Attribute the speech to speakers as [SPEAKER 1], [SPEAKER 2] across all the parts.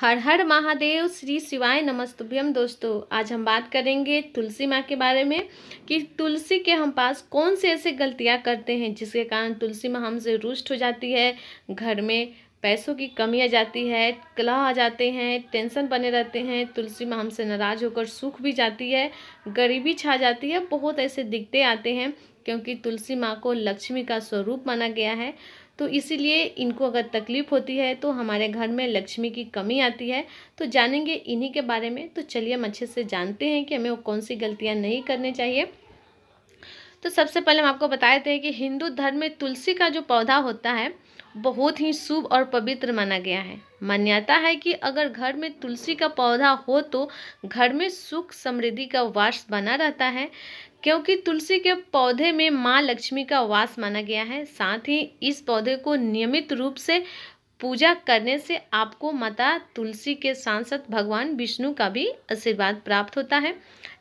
[SPEAKER 1] हर हर महादेव, श्री शिवाय नमस्तुभ्यम। दोस्तों, आज हम बात करेंगे तुलसी माँ के बारे में कि तुलसी के हम पास कौन से ऐसे गलतियाँ करते हैं जिसके कारण तुलसी माँ हमसे रुष्ट हो जाती है, घर में पैसों की कमी आ जाती है, कलह आ जाते हैं, टेंशन बने रहते हैं, तुलसी माँ हमसे नाराज़ होकर सूख भी जाती है, गरीबी छा जाती है। बहुत ऐसे दिक्कतें आते हैं क्योंकि तुलसी माँ को लक्ष्मी का स्वरूप माना गया है। तो इसीलिए इनको अगर तकलीफ़ होती है तो हमारे घर में लक्ष्मी की कमी आती है। तो जानेंगे इन्हीं के बारे में। तो चलिए हम अच्छे से जानते हैं कि हमें वो कौन सी गलतियां नहीं करनी चाहिए। तो सबसे पहले हम आपको बताए थे कि हिंदू धर्म में तुलसी का जो पौधा होता है बहुत ही शुभ और पवित्र माना गया है। मान्यता है कि अगर घर में तुलसी का पौधा हो तो घर में सुख समृद्धि का वास बना रहता है, क्योंकि तुलसी के पौधे में माँ लक्ष्मी का वास माना गया है। साथ ही इस पौधे को नियमित रूप से पूजा करने से आपको माता तुलसी के सांसद भगवान विष्णु का भी आशीर्वाद प्राप्त होता है।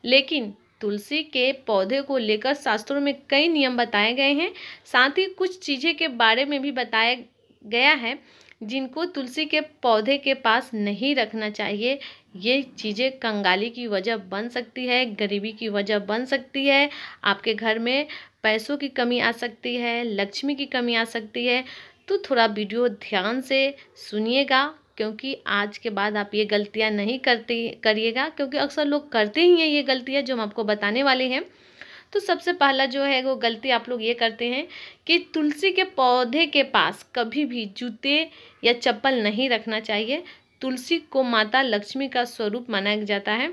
[SPEAKER 1] लेकिन तुलसी के पौधे को लेकर शास्त्रों में कई नियम बताए गए हैं। साथ ही कुछ चीज़ें के बारे में भी बताया गया है जिनको तुलसी के पौधे के पास नहीं रखना चाहिए। ये चीज़ें कंगाली की वजह बन सकती है, गरीबी की वजह बन सकती है, आपके घर में पैसों की कमी आ सकती है, लक्ष्मी की कमी आ सकती है। तो थोड़ा वीडियो ध्यान से सुनिएगा, क्योंकि आज के बाद आप ये गलतियां नहीं करिएगा, क्योंकि अक्सर लोग करते ही हैं ये गलतियां जो हम आपको बताने वाले हैं। तो सबसे पहला जो है वो गलती आप लोग ये करते हैं कि तुलसी के पौधे के पास कभी भी जूते या चप्पल नहीं रखना चाहिए। तुलसी को माता लक्ष्मी का स्वरूप माना जाता है।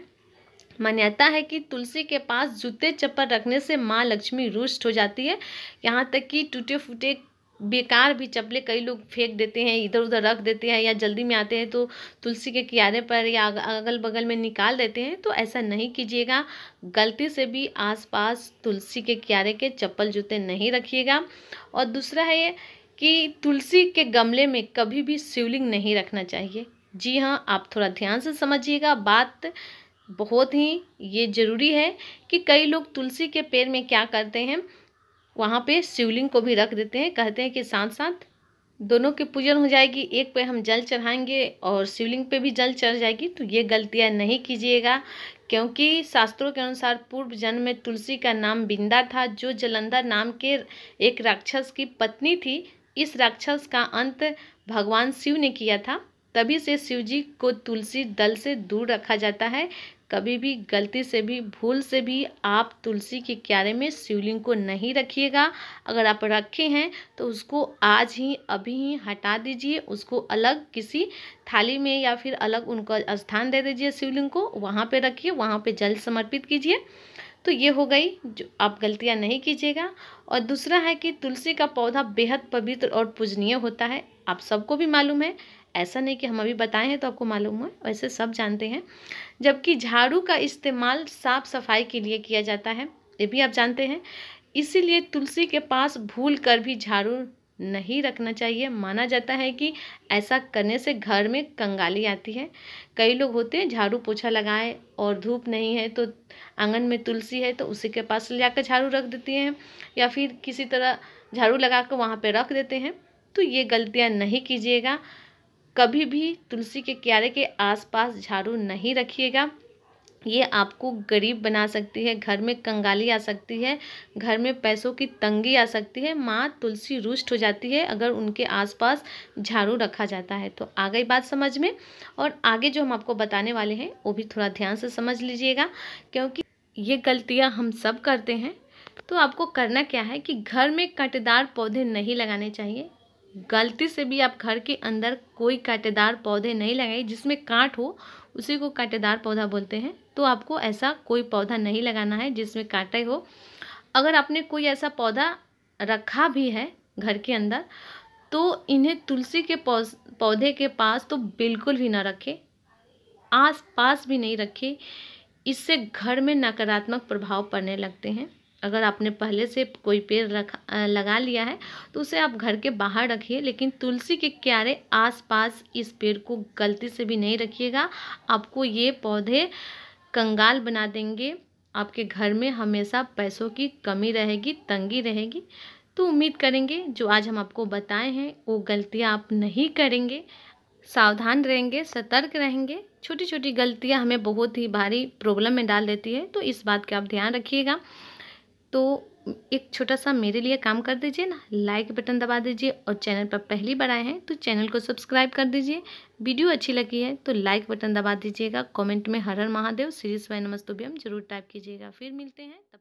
[SPEAKER 1] मान्यता है कि तुलसी के पास जूते चप्पल रखने से माँ लक्ष्मी रुष्ट हो जाती है। यहाँ तक कि टूटे फूटे बेकार भी चप्पलें कई लोग फेंक देते हैं, इधर उधर रख देते हैं, या जल्दी में आते हैं तो तुलसी के किनारे पर या अगल बगल में निकाल देते हैं। तो ऐसा नहीं कीजिएगा। गलती से भी आसपास तुलसी के किनारे के चप्पल जूते नहीं रखिएगा। और दूसरा है ये कि तुलसी के गमले में कभी भी शिवलिंग नहीं रखना चाहिए। जी हाँ, आप थोड़ा ध्यान से समझिएगा, बात बहुत ही ये ज़रूरी है कि कई लोग तुलसी के पेड़ में क्या करते हैं, वहाँ पे शिवलिंग को भी रख देते हैं। कहते हैं कि साथ साथ दोनों की पूजन हो जाएगी, एक पे हम जल चढ़ाएंगे और शिवलिंग पे भी जल चढ़ जाएगी। तो ये गलतियाँ नहीं कीजिएगा, क्योंकि शास्त्रों के अनुसार पूर्व जन्म में तुलसी का नाम बिंदा था, जो जलंधर नाम के एक राक्षस की पत्नी थी। इस राक्षस का अंत भगवान शिव ने किया था। तभी से शिव जी को तुलसी दल से दूर रखा जाता है। कभी भी गलती से भी भूल से भी आप तुलसी के क्यारे में शिवलिंग को नहीं रखिएगा। अगर आप रखे हैं तो उसको आज ही अभी ही हटा दीजिए, उसको अलग किसी थाली में या फिर अलग उनको स्थान दे दीजिए, शिवलिंग को वहाँ पे रखिए, वहाँ पे जल समर्पित कीजिए। तो ये हो गई जो आप गलतियाँ नहीं कीजिएगा। और दूसरा है कि तुलसी का पौधा बेहद पवित्र और पूजनीय होता है। आप सबको भी मालूम है, ऐसा नहीं कि हम अभी बताए हैं तो आपको मालूम है, वैसे सब जानते हैं। जबकि झाड़ू का इस्तेमाल साफ सफाई के लिए किया जाता है, ये भी आप जानते हैं। इसीलिए तुलसी के पास भूल कर भी झाड़ू नहीं रखना चाहिए। माना जाता है कि ऐसा करने से घर में कंगाली आती है। कई लोग होते हैं झाड़ू पोछा लगाए और धूप नहीं है तो आंगन में तुलसी है तो उसी के पास ले जाकर झाड़ू रख देती हैं, या फिर किसी तरह झाड़ू लगा कर वहाँ पे रख देते हैं। तो ये गलतियाँ नहीं कीजिएगा। कभी भी तुलसी के क्यारे के आसपास झाड़ू नहीं रखिएगा। ये आपको गरीब बना सकती है, घर में कंगाली आ सकती है, घर में पैसों की तंगी आ सकती है। माँ तुलसी रुष्ट हो जाती है अगर उनके आसपास झाड़ू रखा जाता है। तो आ गई बात समझ में। और आगे जो हम आपको बताने वाले हैं वो भी थोड़ा ध्यान से समझ लीजिएगा, क्योंकि ये गलतियाँ हम सब करते हैं। तो आपको करना क्या है कि घर में कांटेदार पौधे नहीं लगाने चाहिए। गलती से भी आप घर के अंदर कोई कांटेदार पौधे नहीं लगाइए। जिसमें कांट हो उसी को कांटेदार पौधा बोलते हैं। तो आपको ऐसा कोई पौधा नहीं लगाना है जिसमें कांटे हो। अगर आपने कोई ऐसा पौधा रखा भी है घर के अंदर तो इन्हें तुलसी के पौधे के पास तो बिल्कुल भी ना रखें, आस पास भी नहीं रखें। इससे घर में नकारात्मक प्रभाव पड़ने लगते हैं। अगर आपने पहले से कोई पेड़ लगा लिया है तो उसे आप घर के बाहर रखिए, लेकिन तुलसी के क्यारे आसपास इस पेड़ को गलती से भी नहीं रखिएगा। आपको ये पौधे कंगाल बना देंगे। आपके घर में हमेशा पैसों की कमी रहेगी, तंगी रहेगी। तो उम्मीद करेंगे जो आज हम आपको बताए हैं वो गलतियाँ आप नहीं करेंगे। सावधान रहेंगे, सतर्क रहेंगे, छोटी छोटी गलतियां हमें बहुत ही भारी प्रॉब्लम में डाल देती है, तो इस बात का आप ध्यान रखिएगा। तो एक छोटा सा मेरे लिए काम कर दीजिए ना, लाइक बटन दबा दीजिए, और चैनल पर पहली बार आए हैं तो चैनल को सब्सक्राइब कर दीजिए। वीडियो अच्छी लगी है तो लाइक बटन दबा दीजिएगा। कमेंट में हर हर महादेव, श्री शिवाय नमस्तुभ्यम जरूर टाइप कीजिएगा। फिर मिलते हैं तब